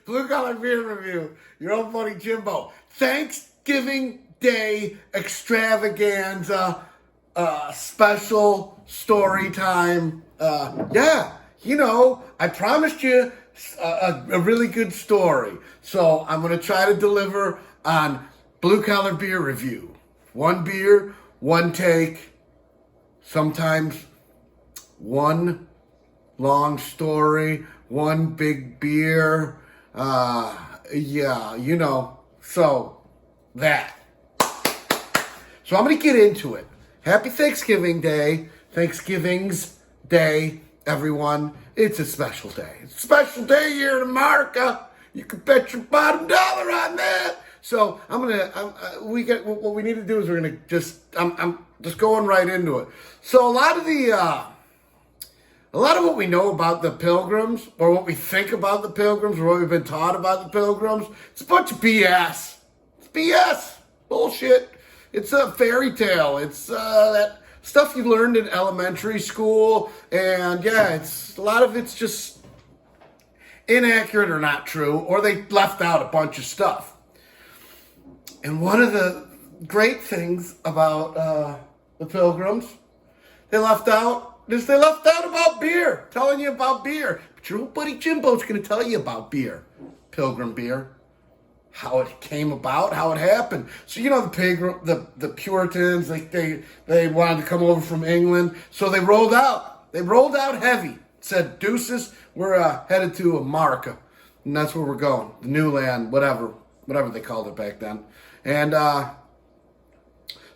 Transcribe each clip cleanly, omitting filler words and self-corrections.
Blue Collar Beer Review. Your old buddy Jimbo. Thanksgiving Day extravaganza. Special story time. I promised you a really good story. So I'm going to try to deliver on Blue Collar Beer Review. One beer, one take, sometimes one long story, one big beer. So that. So I'm going to get into it. Happy Thanksgiving Day. Thanksgiving's Day, everyone. It's a special day. It's a special day here in America. You can bet your bottom dollar on that. So what we need to do is I'm just going right into it. So a lot of what we know about the Pilgrims, or what we think about the Pilgrims, or what we've been taught about the Pilgrims, it's a bunch of BS. It's BS. Bullshit. It's a fairy tale. It's that stuff you learned in elementary school, and a lot of it's just inaccurate or not true, or they left out a bunch of stuff. And one of the great things about the Pilgrims, they left out about beer, telling you about beer. But your old buddy Jimbo's going to tell you about beer, Pilgrim beer. How it came about, how it happened. So the Puritans, they wanted to come over from England, so they rolled out. They rolled out heavy. Said, "Deuces, we're headed to America, and that's where we're going. The new land, whatever they called it back then." And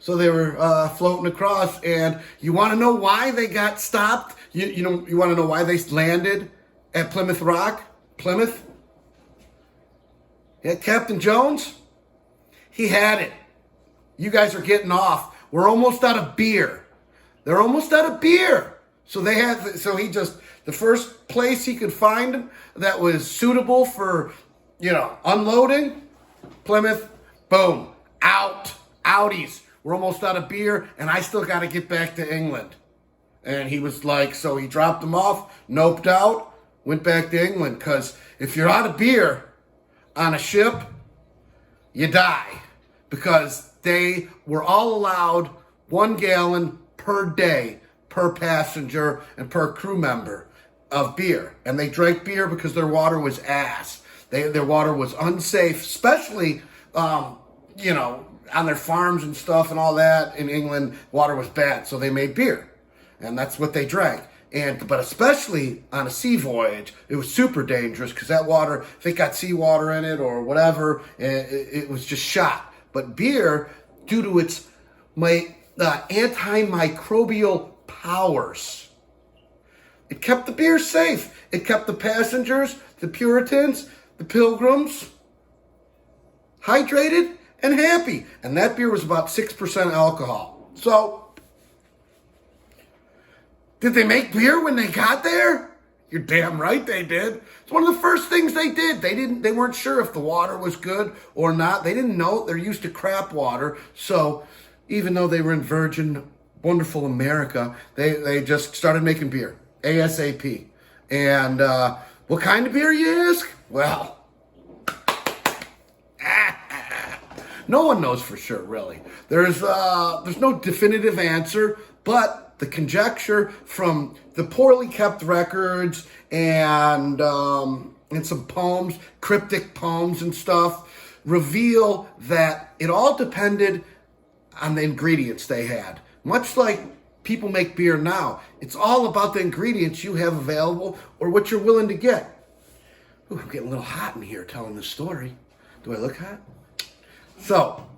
so they were floating across. And you want to know why they got stopped? You want to know why they landed at Plymouth Rock, Plymouth? Yeah, Captain Jones, he had it. You guys are getting off. We're almost out of beer. They're almost out of beer. So the first place he could find that was suitable for, unloading, Plymouth, boom, outies. We're almost out of beer, and I still got to get back to England. And he was like, so he dropped them off, noped out, went back to England, because if you're out of beer on a ship, you die, because they were all allowed 1 gallon per day per passenger and per crew member of beer. And they drank beer because their water was ass. Their water was unsafe, especially, on their farms and stuff and all that. In England, water was bad, so they made beer. And that's what they drank. But especially on a sea voyage, it was super dangerous, because that water, if it got seawater in it or whatever, it was just shot. But beer, due to its antimicrobial powers, it kept the beer safe. It kept the passengers, the Puritans, the Pilgrims, hydrated and happy. And that beer was about 6% alcohol. So, did they make beer when they got there? You're damn right they did. It's one of the first things they did. They weren't sure if the water was good or not. They didn't know. They're used to crap water. So even though they were in virgin, wonderful America, they just started making beer ASAP. And what kind of beer, you ask? Well, no one knows for sure, really. There's no definitive answer, but the conjecture from the poorly kept records and some poems, cryptic poems and stuff, reveal that it all depended on the ingredients they had. Much like people make beer now. It's all about the ingredients you have available or what you're willing to get. Ooh, I'm getting a little hot in here telling this story. Do I look hot? So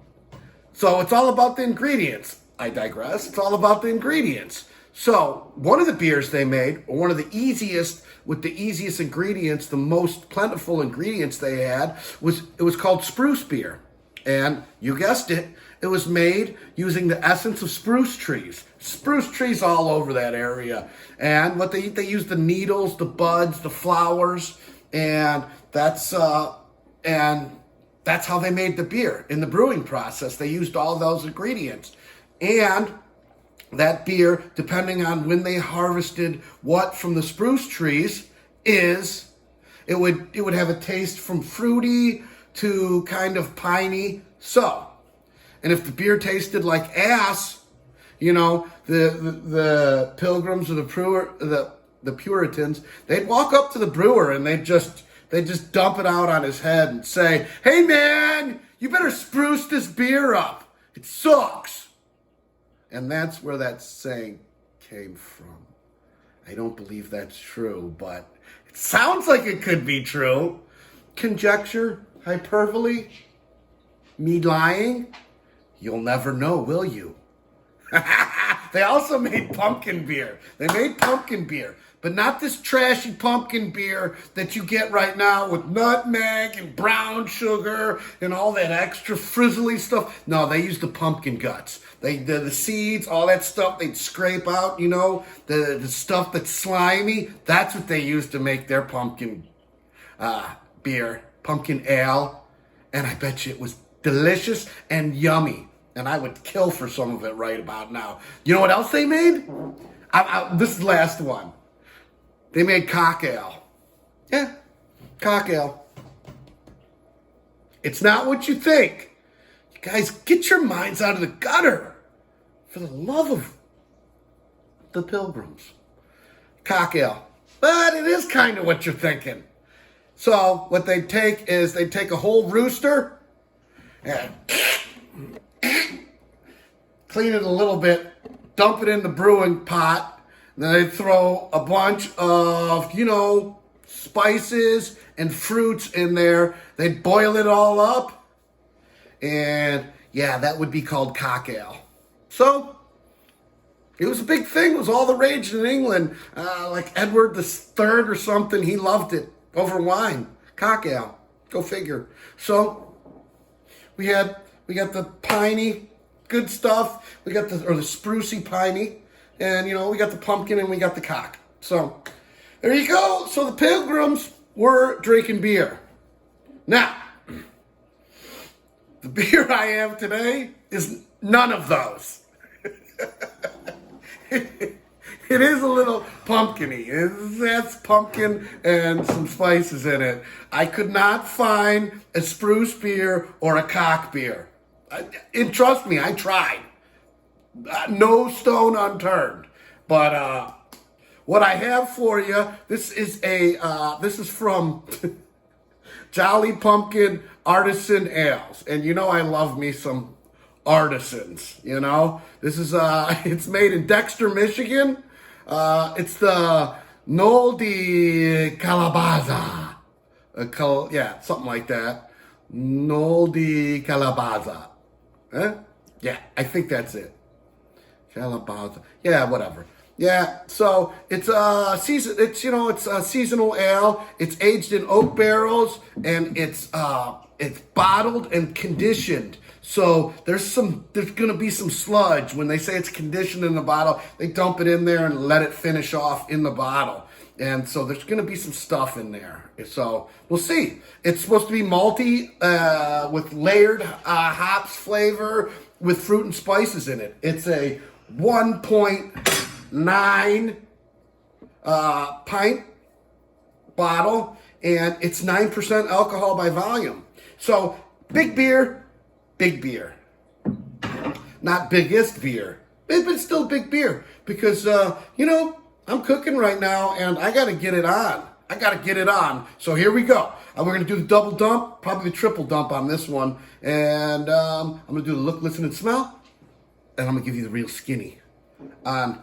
it's all about the ingredients. I digress. It's all about the ingredients. So one of the beers they made, or one of the easiest, with the easiest ingredients, the most plentiful ingredients they had, was called spruce beer. And you guessed it, it was made using the essence of spruce trees. Spruce trees all over that area. And what they used the needles, the buds, the flowers, and that's how they made the beer. In the brewing process, they used all those ingredients. And that beer, depending on when they harvested what from the spruce trees, is It would have a taste from fruity to kind of piney. So, and if the beer tasted like ass, the pilgrims or the Puritans, they'd walk up to the brewer and they'd just dump it out on his head and say, "Hey man, you better spruce this beer up. It sucks." And that's where that saying came from. I don't believe that's true, but it sounds like it could be true. Conjecture, hyperbole, me lying? You'll never know, will you? They also made pumpkin beer. But not this trashy pumpkin beer that you get right now with nutmeg and brown sugar and all that extra frizzly stuff. No, they used the pumpkin guts. The seeds, all that stuff they'd scrape out, the stuff that's slimy. That's what they used to make their pumpkin beer, pumpkin ale. And I bet you it was delicious and yummy. And I would kill for some of it right about now. You know what else they made? This is the last one. They made cock ale. Yeah, cock ale. It's not what you think. You guys, get your minds out of the gutter. For the love of the pilgrims. Cock ale. But it is kind of what you're thinking. So what they take is they take a whole rooster and clean it a little bit, dump it in the brewing pot. Then they throw a bunch of, spices and fruits in there. They'd boil it all up. And, yeah, that would be called cock ale. So, it was a big thing. It was all the rage in England. Like Edward III or something, he loved it over wine. Cock ale. Go figure. So, we got the piney, good stuff. We got the sprucey piney. And, we got the pumpkin and we got the cock. So, there you go. So, the pilgrims were drinking beer. Now, the beer I have today is none of those. It is a little pumpkin-y. That's pumpkin and some spices in it. I could not find a spruce beer or a cock beer. And trust me, I tried. No stone unturned. But what I have for you, this is from Jolly Pumpkin Artisan Ales. And I love me some artisans, This is, it's made in Dexter, Michigan. It's the Noel de Calabaza. Yeah, something like that. Noel de Calabaza. Huh? Yeah, I think that's it. Calabaza. Yeah, whatever. Yeah, so it's a it's a seasonal ale. It's aged in oak barrels and it's bottled and conditioned. So there's gonna be some sludge. When they say it's conditioned in the bottle, they dump it in there and let it finish off in the bottle. And so there's gonna be some stuff in there. So we'll see. It's supposed to be malty with layered hops flavor with fruit and spices in it. It's a 1.9 pint bottle, and it's 9% alcohol by volume. So big beer, not biggest beer, but still big beer because I'm cooking right now and I got to get it on. So here we go. We're going to do the double dump, probably the triple dump on this one, and I'm going to do the look, listen, and smell. And I'm going to give you the real skinny on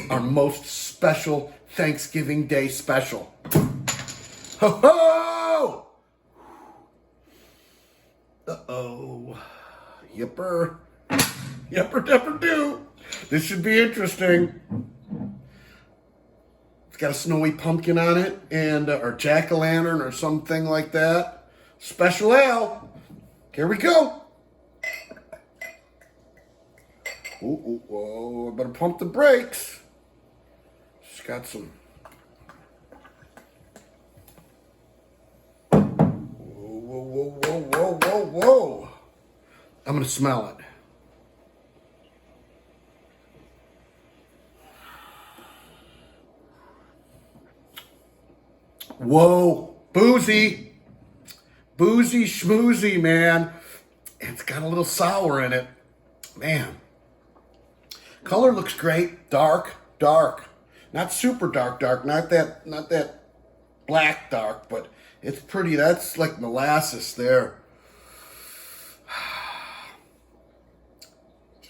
our most special Thanksgiving Day special. Ho ho! Uh-oh. Yipper. Yipper dipper do. This should be interesting. It's got a snowy pumpkin on it, and or jack-o'-lantern or something like that. Special ale. Here we go. Ooh, whoa, I better pump the brakes. Just got some. Whoa. I'm going to smell it. Whoa. Boozy. Boozy schmoozy, man. It's got a little sour in it. Man. Color looks great. Dark. Not super dark. Not that black dark, but it's pretty. That's like molasses there.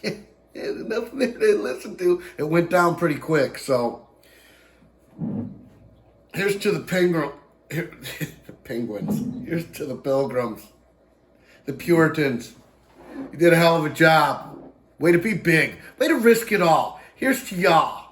There's nothing there to listen to. It went down pretty quick. So here's to the penguin. The penguins. Here's to the pilgrims. The Puritans. You did a hell of a job. Way to be big. Way to risk it all. Here's to y'all.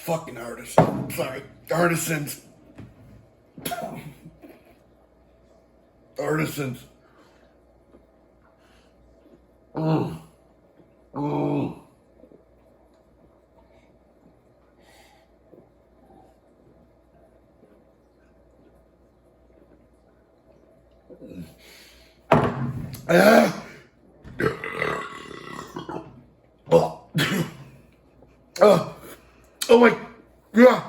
Fucking artists. Sorry. Artisans. Artisans. Mm. Mm. Oh. Oh my God.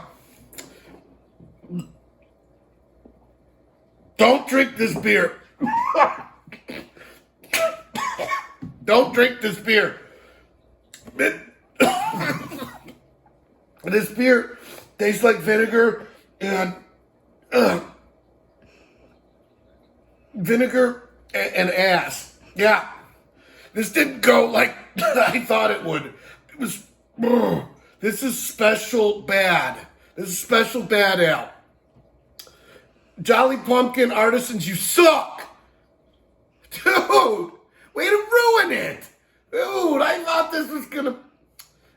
Don't drink this beer. Don't drink this beer. This beer tastes like vinegar and ass. Yeah. This didn't go like I thought it would. It was... This is special bad. This is special bad ale. Jolly Pumpkin Artisans, you suck. Dude, way to ruin it. Dude, I thought this was gonna...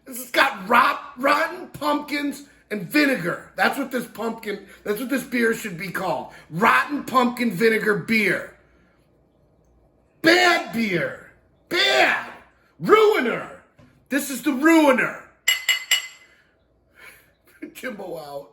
This has got rotten pumpkins and vinegar. That's what this beer should be called. Rotten pumpkin vinegar beer. Bad beer. Bad. Ruiner. This is the ruiner. Jimbo out.